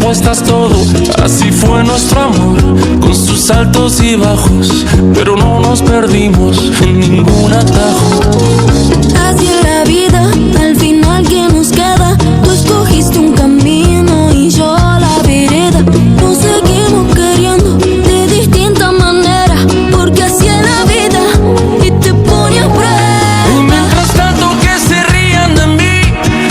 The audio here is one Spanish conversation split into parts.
apuestas todo. Así fue nuestro amor, con sus altos y bajos, pero no nos perdimos en ningún atajo. Así es la vida, al final ¿qué nos queda? Tú escogiste un camino y yo la vereda. Nos seguimos queriendo de distinta manera, porque así es la vida y te pone a prueba. Y mientras tanto que se rían de mí,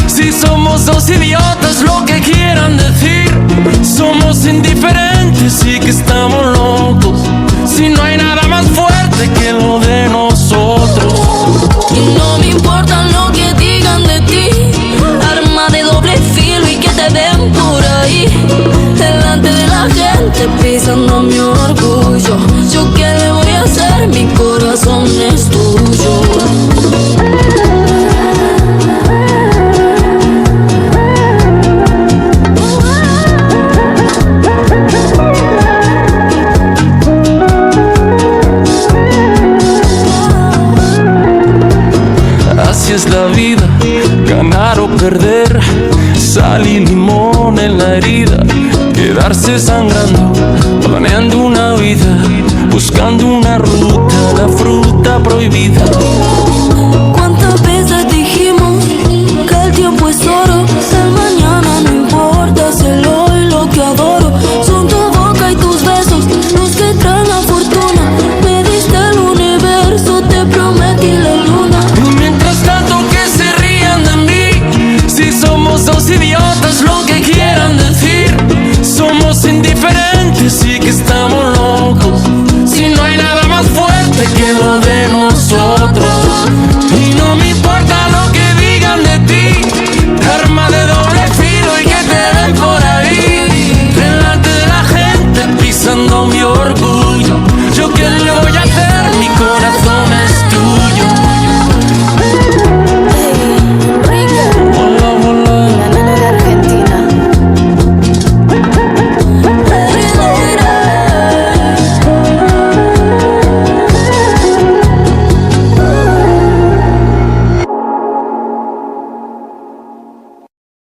si somos dos idiotas, lo que quieran decir. Somos indiferentes y que estamos locos, si no hay nada más fuerte que lo de nosotros. Y no me importa lo que digan de ti, arma de doble filo y que te ven por ahí, delante de la gente pisando mi orgullo. ¿Yo qué le voy a hacer? Mi corazón es tuyo. Así es la vida, ganar o perder, sal y limón en la herida, quedarse sangrando, planeando una vida, buscando una ruta, la fruta prohibida.